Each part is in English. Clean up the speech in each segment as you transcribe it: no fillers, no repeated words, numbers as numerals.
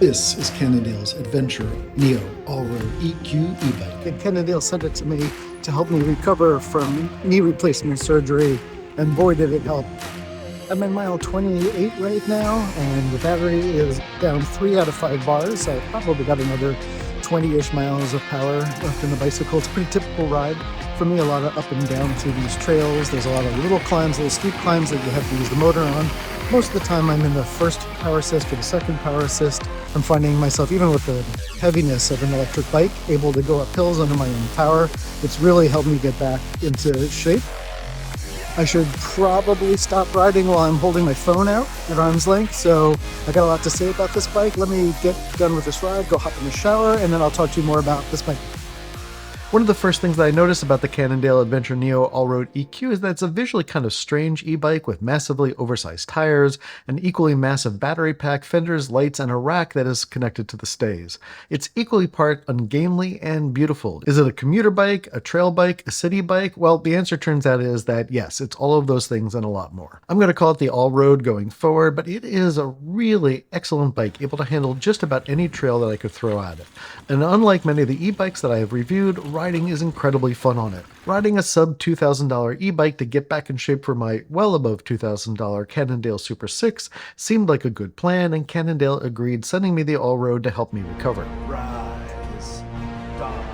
This is Cannondale's Adventure Neo Allroad EQ e-bike. And Cannondale sent it to me to help me recover from knee replacement surgery, and boy did it help. I'm in mile 28 right now, and the battery is down 3 out of 5 bars, so I've probably got another 20-ish miles of power left in the bicycle. It's a pretty typical ride. For me, a lot of up and down through these trails. There's a lot of little climbs, little steep climbs that you have to use the motor on. Most of the time I'm in the first power assist or the second power assist. I'm finding myself, even with the heaviness of an electric bike, able to go up hills under my own power. It's really helped me get back into shape. I should probably stop riding while I'm holding my phone out at arm's length, so I got a lot to say about this bike. Let me get done with this ride, go hop in the shower, and then I'll talk to you more about this bike. One of the first things that I noticed about the Cannondale Adventure Neo Allroad EQ is that it's a visually kind of strange e-bike with massively oversized tires, an equally massive battery pack, fenders, lights, and a rack that is connected to the stays. It's equally part ungainly and beautiful. Is it a commuter bike, a trail bike, a city bike? Well, the answer turns out is that yes, it's all of those things and a lot more. I'm going to call it the Allroad going forward, but it is a really excellent bike, able to handle just about any trail that I could throw at it. And unlike many of the e-bikes that I have reviewed, riding is incredibly fun on it. Riding a sub $2,000 e-bike to get back in shape for my well above $2,000 Cannondale Super 6 seemed like a good plan, and Cannondale agreed, sending me the Allroad to help me recover. Rise, dive.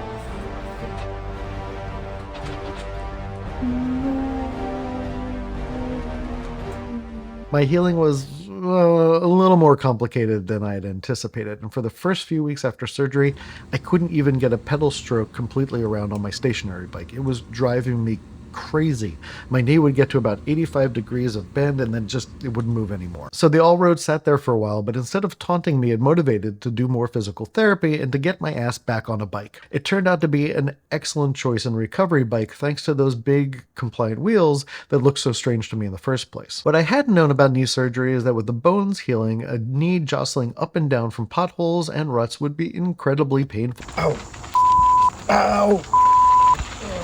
My healing was a little more complicated than I had anticipated, and for the first few weeks after surgery, I couldn't even get a pedal stroke completely around on my stationary bike. It was driving me crazy. My knee would get to about 85 degrees of bend and then it wouldn't move anymore. So the Allroad sat there for a while, but instead of taunting me, it motivated to do more physical therapy and to get my ass back on a bike. It turned out to be an excellent choice and recovery bike thanks to those big compliant wheels that looked so strange to me in the first place. What I hadn't known about knee surgery is that with the bones healing, a knee jostling up and down from potholes and ruts would be incredibly painful. Ow. Ow.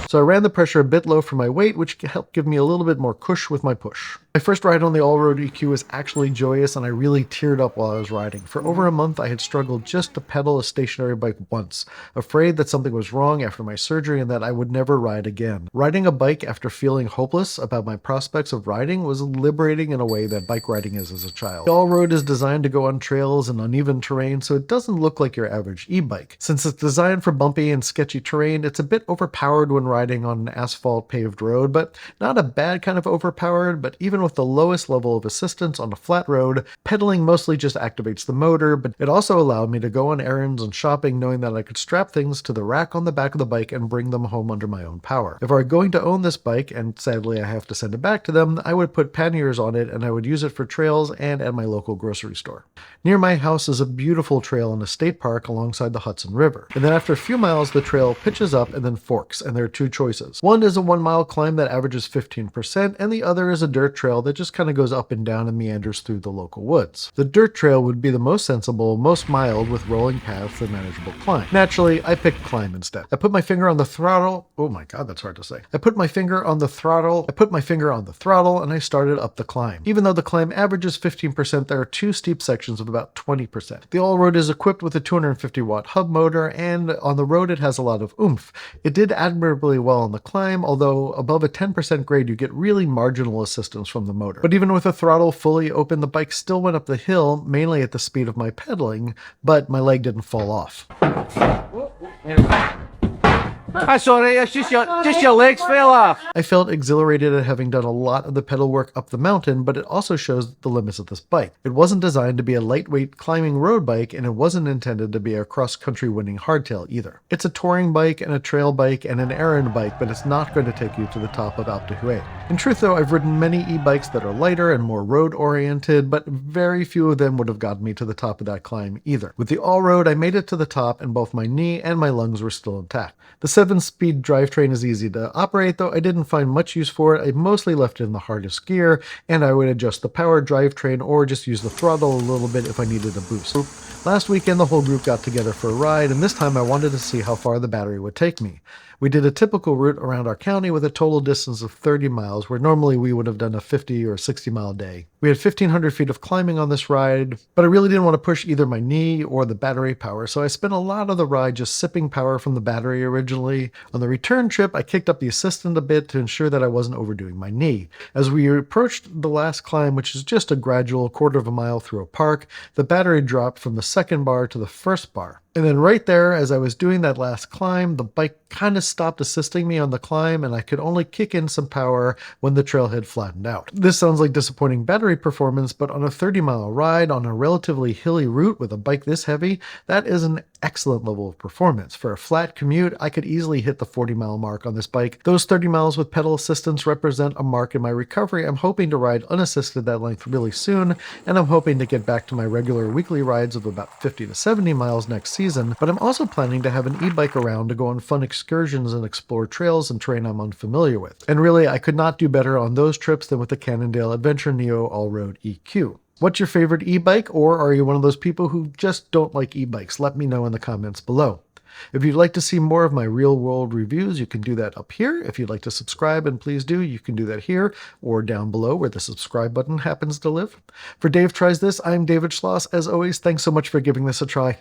So I ran the pressure a bit low for my weight, which helped give me a little bit more cush with my push. My first ride on the Allroad EQ was actually joyous, and I really teared up while I was riding. For over a month, I had struggled just to pedal a stationary bike once, afraid that something was wrong after my surgery and that I would never ride again. Riding a bike after feeling hopeless about my prospects of riding was liberating in a way that bike riding is as a child. The Allroad is designed to go on trails and uneven terrain, so it doesn't look like your average e-bike. Since it's designed for bumpy and sketchy terrain, it's a bit overpowered when riding on an asphalt paved road, but not a bad kind of overpowered. But even with the lowest level of assistance on a flat road, pedaling mostly just activates the motor, but it also allowed me to go on errands and shopping knowing that I could strap things to the rack on the back of the bike and bring them home under my own power. If I were going to own this bike, and sadly I have to send it back to them, I would put panniers on it and I would use it for trails and at my local grocery store. Near my house is a beautiful trail in a state park alongside the Hudson River. And then after a few miles, the trail pitches up and then forks, and there are two choices. One is a 1-mile climb that averages 15%, and the other is a dirt trail that just kind of goes up and down and meanders through the local woods. The dirt trail would be the most sensible, most mild, with rolling paths and manageable climb. Naturally, I picked climb instead. I put my finger on the throttle. Oh my god, that's hard to say. I put my finger on the throttle, and I started up the climb. Even though the climb averages 15%, there are two steep sections of about 20%. The Allroad is equipped with a 250-watt hub motor, and on the road it has a lot of oomph. It did admirably well on the climb, although above a 10% grade you get really marginal assistance from the motor. But even with the throttle fully open, the bike still went up the hill, mainly at the speed of my pedaling, but my leg didn't fall off. That's alright, it's just your legs fell off. I felt exhilarated at having done a lot of the pedal work up the mountain, but it also shows the limits of this bike. It wasn't designed to be a lightweight climbing road bike, and it wasn't intended to be a cross-country winning hardtail either. It's a touring bike and a trail bike and an errand bike, but it's not going to take you to the top of Alpe d'Huez. In truth though, I've ridden many e-bikes that are lighter and more road-oriented, but very few of them would have gotten me to the top of that climb either. With the Allroad, I made it to the top, and both my knee and my lungs were still intact. The 7-speed drivetrain is easy to operate, though I didn't find much use for it. I mostly left it in the hardest gear, and I would adjust the power drivetrain or just use the throttle a little bit if I needed a boost. Last weekend, the whole group got together for a ride, and this time I wanted to see how far the battery would take me. We did a typical route around our county with a total distance of 30 miles, where normally we would have done a 50 or 60 mile day. We had 1,500 feet of climbing on this ride, but I really didn't want to push either my knee or the battery power, so I spent a lot of the ride just sipping power from the battery originally. On the return trip, I kicked up the assistant a bit to ensure that I wasn't overdoing my knee. As we approached the last climb, which is just a gradual quarter of a mile through a park, the battery dropped from the second bar to the first bar. And then right there, as I was doing that last climb, the bike kind of stopped assisting me on the climb, and I could only kick in some power when the trailhead flattened out. This sounds like disappointing battery performance, but on a 30-mile ride on a relatively hilly route with a bike this heavy, that is an excellent level of performance. For a flat commute, I could easily hit the 40-mile mark on this bike. Those 30 miles with pedal assistance represent a mark in my recovery. I'm hoping to ride unassisted that length really soon, and I'm hoping to get back to my regular weekly rides of about 50 to 70 miles next season, but I'm also planning to have an e-bike around to go on fun excursions and explore trails and terrain I'm unfamiliar with. And really, I could not do better on those trips than with the Cannondale Adventure Neo Allroad EQ. What's your favorite e-bike, or are you one of those people who just don't like e-bikes? Let me know in the comments below. If you'd like to see more of my real-world reviews, you can do that up here. If you'd like to subscribe, and please do, you can do that here or down below where the subscribe button happens to live. For Dave Tries This, I'm David Schloss. As always, thanks so much for giving this a try.